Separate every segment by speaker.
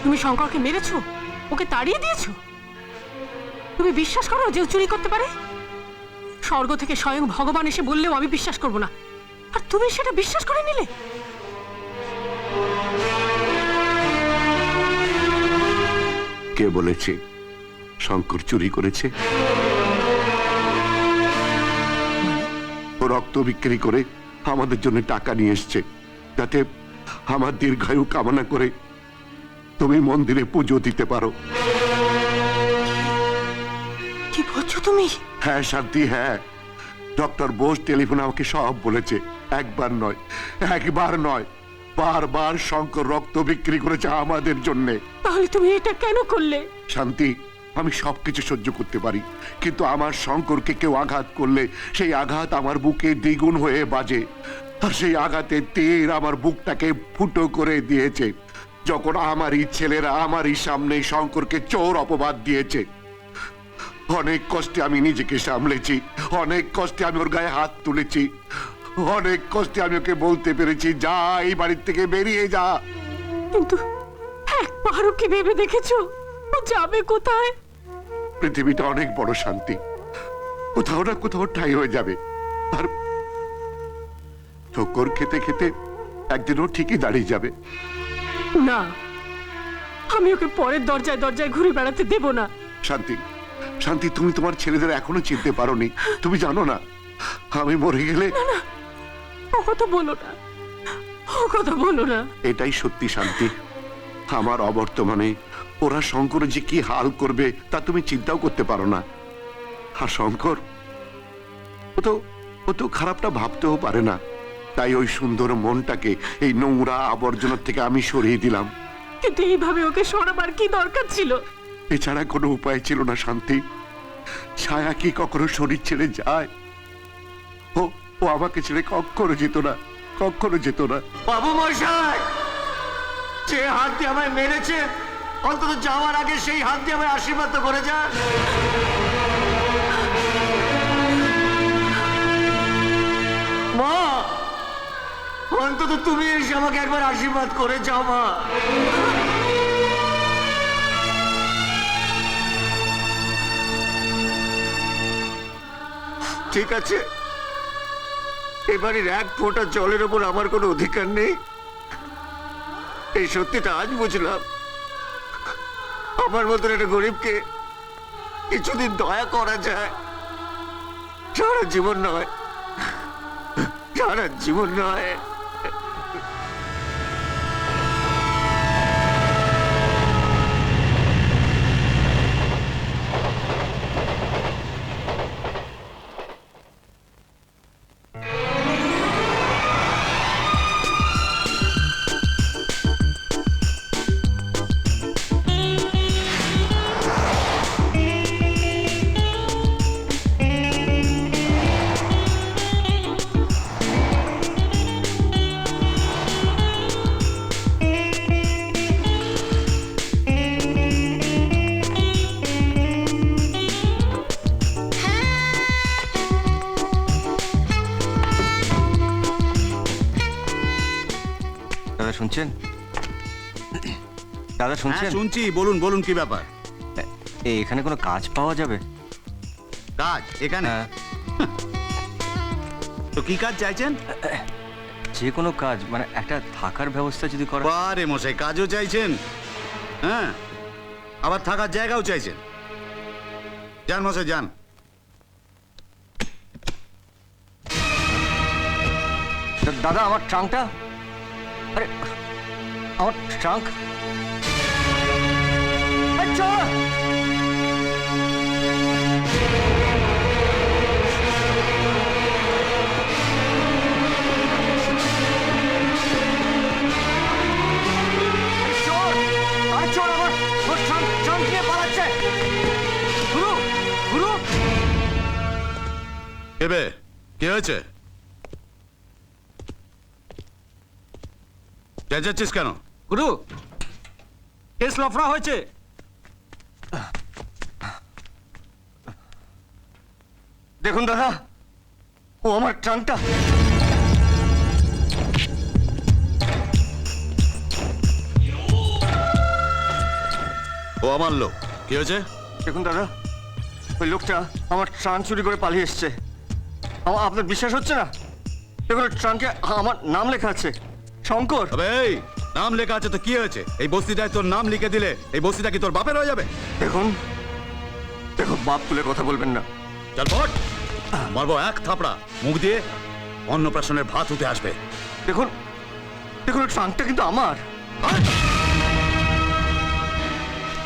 Speaker 1: তুমি শঙ্করকে মেরেছো, ওকে তাড়িয়ে দিয়েছো? তুমি বিশ্বাস করো যে ও চুরি করতে পারে? স্বর্গ থেকে স্বয়ং ভগবান এসে বললেও আমি বিশ্বাস করব না, আর তুমি সেটা বিশ্বাস করে নিলে।
Speaker 2: কে বলেছে শঙ্কর চুরি করেছে? ও রক্ত বিক্রি করে আমাদের জন্য টাকা নিয়ে এসছে, যাতে আমার দীর্ঘায়ু কামনা করে তুমি মন্দিরে পুজো দিতে পারো।
Speaker 1: কি বলছো তুমি?
Speaker 2: হ্যাঁ শান্তি, হ্যাঁ। ডক্টর বোস টেলিফোনে আমাকে সব বলেছে। একবার নয়, একবার নয়, বারবার শঙ্কর রক্ত বিক্রি করেছে আমাদের জন্যে।
Speaker 1: তাহলে তুমি এটা কেন করলে?
Speaker 2: শান্তি, আমি সবকিছু সহ্য করতে পারি, কিন্তু আমার শঙ্করকে কেউ আঘাত করলে সেই আঘাত আমার বুকে দ্বিগুণ হয়ে বাজে। আর সেই আঘাতের তীর আমার বুকটাকে ফুটো করে দিয়েছে, যখন আমারই ছেলেরা আমারই সামনে শঙ্করকে চোর অপবাদ দিয়েছে। অনেক কষ্টে আমি নিজেকে সামলেছি, অনেক কষ্টে আমি ওর গায়ে হাত তুলেছি, অনেক কষ্টে আমি ওকে বলতে পেরেছি, যা, এই বাড়ির থেকে বেরিয়ে যা।
Speaker 1: কিন্তু একবারও কি ভেবে দেখেছো ও যাবে কোথায়?
Speaker 2: পৃথিবীটা অনেক বড় শান্তি, কোথাও না কোথাও ঠাই হয়ে যাবে। আর ঠোকর খেতে খেতে একদিনও ঠিকই দাঁড়িয়ে যাবে।
Speaker 1: না, আমি ওকে পরের দরজায় দরজায় ঘুরে বেড়াতে দেব না।
Speaker 2: শান্তি, শান্তি, তুমি তোমার ছেলেদের এখনো চিনতে পারোনি। তুমি জানো না, আমি মরে গেলে।
Speaker 1: ও কথা বলো না, ও কথা বলো না।
Speaker 2: এটাই সত্যি শান্তি, আমার অবর্তমানে ওরা শঙ্কর যে কি হাল করবে তা তুমি চিন্তাও করতে পারো না। আর শঙ্কর ও তো খারাপটা ভাবতেও পারে না, তাই ওই সুন্দর মনটাকে এই নোংরা আবর্জনার থেকে আমি সরিয়ে দিলাম।
Speaker 1: কিন্তু এইভাবে ওকে সরাবার কি দরকার ছিল?
Speaker 2: এছাড়া কোনো উপায় ছিল না শান্তি। ছায়া কি কখনো শরীর ছেড়ে যায়? ও ও আমাকে ছেড়ে কখনো যেত না, কখনো যেত না।
Speaker 3: বাবু মশাই, যে হাত দিয়ে আমায় মেরেছে, অন্তত যাওয়ার আগে সেই হাত দিয়ে আমায় আশীর্বাদ তো করে যান। মা, অন্তত তুমি এসে আমাকে একবার আশীর্বাদ করে যাও মা। ঠিক আছে, এবারের এক ফোঁটা জলের ওপর আমার কোনো অধিকার নেই, এই সত্যিটা আজ বুঝলাম। আমার মতন একটা গরিবকে কিছুদিন দয়া করা যায়, সারা জীবন নয়, সারা জীবন নয়।
Speaker 4: দাদা শুনছেন? দাদা শুনছেন?
Speaker 5: শুনছি, বলুন বলুন, কি ব্যাপার?
Speaker 4: এখানে কোনো কাজ পাওয়া যাবে?
Speaker 5: কাজ এখানে?
Speaker 4: হ্যাঁ।
Speaker 5: তো কি কাজ চাইছেন?
Speaker 4: যে কোনো কাজ, মানে একটা থাকার ব্যবস্থা যদি করা।
Speaker 5: বারে মশাই, কাজও চাইছেন, হ্যাঁ, আবার থাকার জায়গাও চাইছেন। যান মশাই যান।
Speaker 4: দাদা আমার ট্রাঙ্কটা, আরে আমার ট্রাঙ্ক।
Speaker 5: এবে কি হয়েছে? চেঁচাচ্ছিস কেন?
Speaker 3: গুরু, কেস লফড়া হয়েছে।
Speaker 4: দেখুন দাদা, ও আমার ট্রাঙ্কটা।
Speaker 5: ও আমার লোক। কি হয়েছে?
Speaker 3: দেখুন দাদা, ওই লোকটা আমার ট্রাঙ্ক চুরি করে পালিয়ে এসছে। আপনার বিশ্বাস হচ্ছে না? দেখুন ট্রাঙ্কে আমার নাম লেখা আছে, শঙ্কর।
Speaker 5: আবে এই, নাম লেখা আছে তো কি হয়েছে? এই বস্তিটায় তোর নাম লিখে দিলে এই বস্তিটা কি তোর বাপের হয়ে যাবে?
Speaker 3: দেখুন দেখুন, বাপ তুলে কথা বলবেন না।
Speaker 5: চল ফট, মারবো এক থাপড়া, মুখ দিয়ে অন্নপ্রাশনের ভাত উঠে আসবে।
Speaker 3: দেখুন দেখুন, ওই ট্রাঙ্কটা কিন্তু আমার।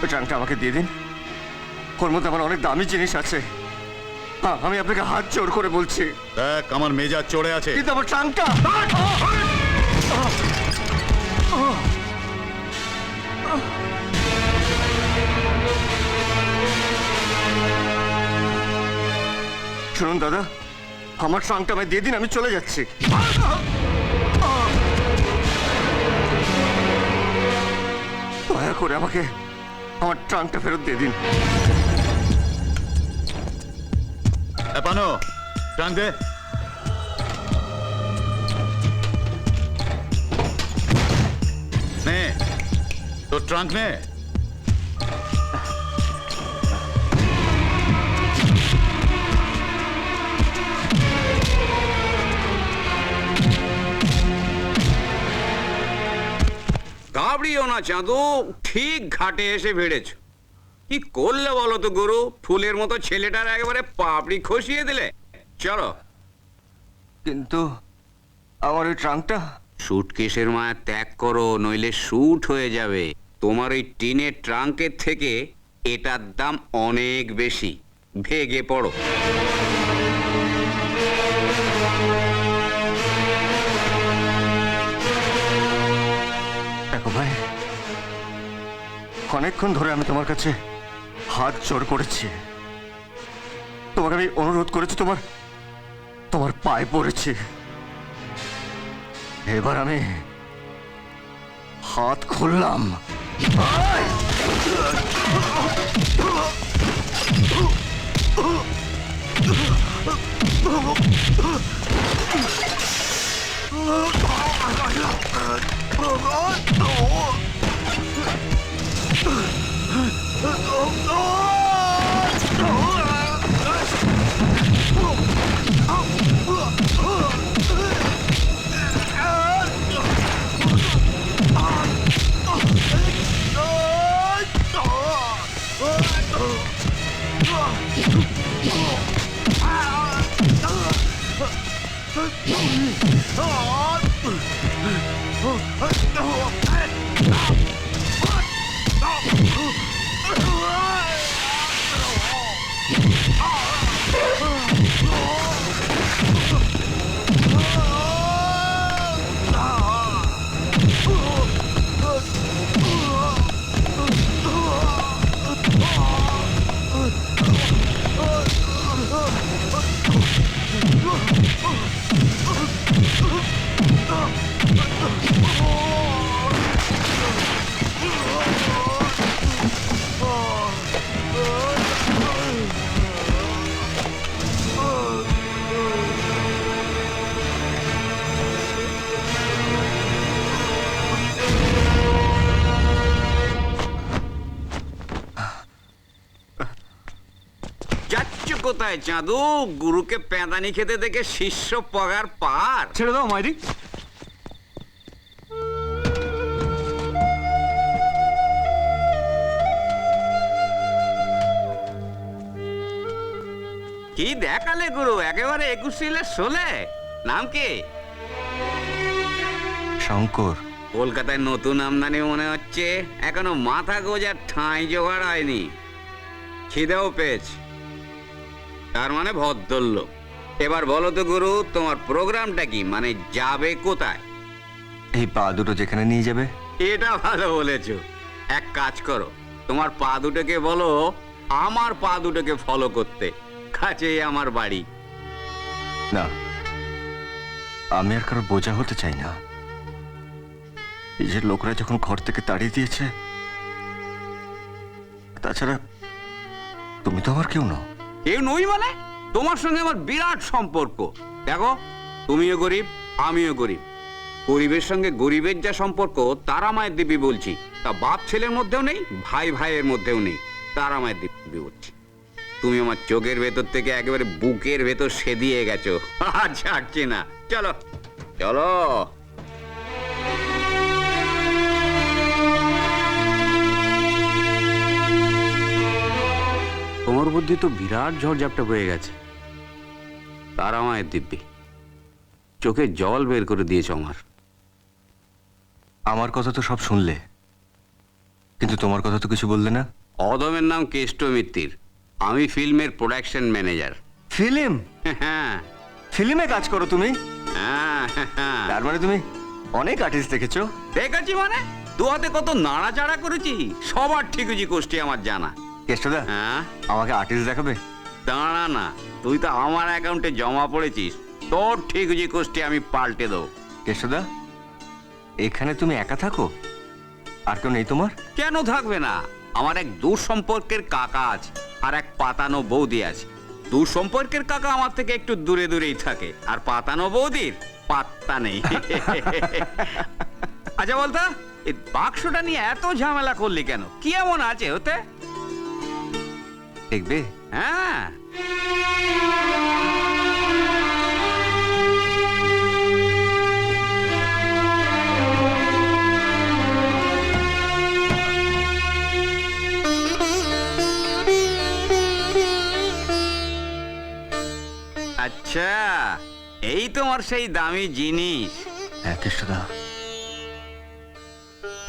Speaker 3: ওই ট্রাঙ্কটা আমাকে দিয়ে দিন, ওর মধ্যে আমার অনেক দামি জিনিস আছে। হ্যাঁ, আমি আপনাকে হাত জোর করে বলছি।
Speaker 5: দেখ আমার মেজাজ চড়ে আছে।
Speaker 3: কিন্তু আমার ট্রাঙ্কটা, শুনুন দাদা, আমার ট্রাঙ্কটা আমায় দিয়ে দিন, আমি চলে যাচ্ছি। দয়া করে আমাকে আমার ট্রাঙ্কটা ফেরত দিয়ে দিন।
Speaker 5: পানো ট্রাঙ্ক দে। নে তোর ট্রাঙ্ক নে।
Speaker 6: ঘাবড়িও না চাঁদু, ঠিক ঘাটে এসে ভিড়েছ। কি করলে বলো তো গুরু? ফুলের মতো ছেলেটার একেবারে পাপড়ি খসিয়ে দিলে। চলো।
Speaker 3: কিন্তু আমার ওই ট্রাঙ্কটা,
Speaker 6: সুটকেসের মায়া ত্যাগ করো, নইলে শুট হয়ে যাবে। তোমার ওই টিনের ট্রাঙ্কের থেকে এটার দাম অনেক বেশি। ভেগে পড়ো।
Speaker 3: দেখো ভাই, অনেকক্ষণ ধরে আমি তোমার কাছে হাত জোর করেছি, তোমাকে আমি অনুরোধ করেছি, তোমার পায়ে পড়েছি। এবার আমি হাত খুললাম।
Speaker 6: যাচ্ছ কোথায় চাঁদু? গুরুকে পেঁদানি খেতে দেখে শিষ্য পগার পার।
Speaker 3: ছেড়ে দাও মাইরি।
Speaker 6: কি দেখালে গুরু, একেবারে 21 নাম কি?
Speaker 4: শঙ্কর।
Speaker 6: কলকাতায় নতুন আমদানি মনে হচ্ছে, এখনো মাথা গোজার ঠাঁই জোগাড় হয়নি। খিদেও পেয়েছে, তার মানে ভদ্রলোক। এবার বলো তো গুরু, তোমার প্রোগ্রামটা কি? মানে যাবে কোথায়?
Speaker 4: এই পা দুটো যেখানে নিয়ে যাবে।
Speaker 6: এটা ভালো বলেছো। এক কাজ করো, তোমার পা দুটোকে বলো আমার পা দুটোকে ফলো করতে। কাছেই আমার বাড়ি।
Speaker 4: না, আমি আর কারো বোঝা হতে চাই না। এই যে লোকরা যখন ঘর থেকে তাড়িয়ে দিয়েছে, তাছাড়া তুমি তো আমার কেউ নও।
Speaker 6: কেউ নই মানে? তোমার সঙ্গে আমার বিরাট সম্পর্ক। দেখো, তুমিও গরিব, আমিও গরিব। গরিবের সঙ্গে গরিবের যা সম্পর্ক তারা মায়ের দিব্যি বলছি, তা বাপ ছেলের মধ্যেও নেই, ভাই ভাইয়ের মধ্যেও নেই, তারা মায়ের দিব্যি বলছি। তুমি আমার চোখের ভেতর থেকে একেবারে বুকের ভেতর সেদিয়ে গেছো, আর ছাড়ছি না। চলো চলো। তোমার বুদ্ধি তো বিরাট ঝড়ঝাপটা বয়ে গেছে। তারা মায়ের দিব্যি চোখে জল বের করে দিয়েছ আমার।
Speaker 4: আমার কথা তো সব শুনলে, কিন্তু তোমার কথা তো কিছু বললে না।
Speaker 6: অদমের নাম কেষ্ট মিত্তির, আমি ফিল্মের প্রোডাকশন ম্যানেজার।
Speaker 4: ফিল্ম?
Speaker 6: হ্যাঁ
Speaker 4: ফিল্মে কাজ করো তুমি?
Speaker 6: হ্যাঁ হ্যাঁ।
Speaker 4: তার মানে তুমি অনেক আর্টিস্ট দেখেছো?
Speaker 6: দেখেছি মানে, দু হাতে কত নাড়াচাড়া করেছি, সবার ঠিকুজি কোষ্টি আমার জানা।
Speaker 4: কেষ্টদা,
Speaker 6: হ্যাঁ
Speaker 4: আমাকে আর্টিস্ট দেখাবে?
Speaker 6: দাঁড়া না, তুই তো আমার অ্যাকাউন্টে জমা পড়েছিস, তোর ঠিকুজি কোষ্টি আমি পাল্টে দেবো।
Speaker 4: কেষ্টদা, এখানে তুমি একা থাকো? আর কেউ নেই তোমার?
Speaker 6: কেন থাকবে না, আমার এক দূর সম্পর্কের কাকা আছে আর এক পাতানো বৌদি আছে। দূর সম্পর্কের কাকা আমার থেকে একটু দূরে দূরেই থাকে, আর পাতানো বৌদির পাত্তা নেই। আচ্ছা বলতো, এই বাক্সটা নিয়ে এত ঝামেলা করলি কেন? কি এমন আছে ওতে?
Speaker 4: দেখবে?
Speaker 6: হ্যাঁ আচ্ছা, এই তোমার সেই দামি জিনিস।
Speaker 4: হ্যাঁ কেষ্টদা,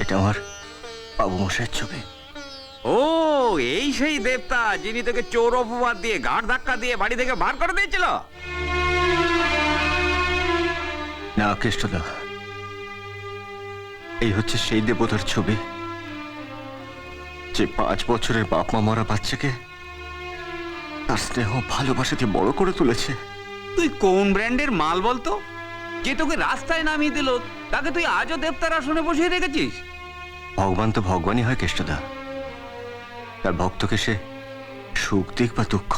Speaker 4: এটা আমার বাবু মশাইয়ের ছবি।
Speaker 6: ও, এই সেই দেবতা যিনি তোকে চোর অপবাদ দিয়ে গাঁট ধাক্কা দিয়ে বাড়ি থেকে বার করে দিয়েছিল?
Speaker 4: না কেষ্টদা, এই হচ্ছে সেই দেবতার ছবি যে 5 বছরের বাপ মা মরা বাচ্চাকে তার স্নেহ ভালোবাসা দিয়ে বড় করে তুলেছে।
Speaker 6: তুই কোন ব্র্যান্ডের মাল বলতো, যে তোকে রাস্তায় নামিয়ে দিল তাকে তুই আজও দেবতার আসনে বসিয়ে রেখেছিস?
Speaker 4: ভগবান তো ভগবানই হয় কেষ্টদা, তার ভক্তকে সে সুখ দিক বা দুঃখ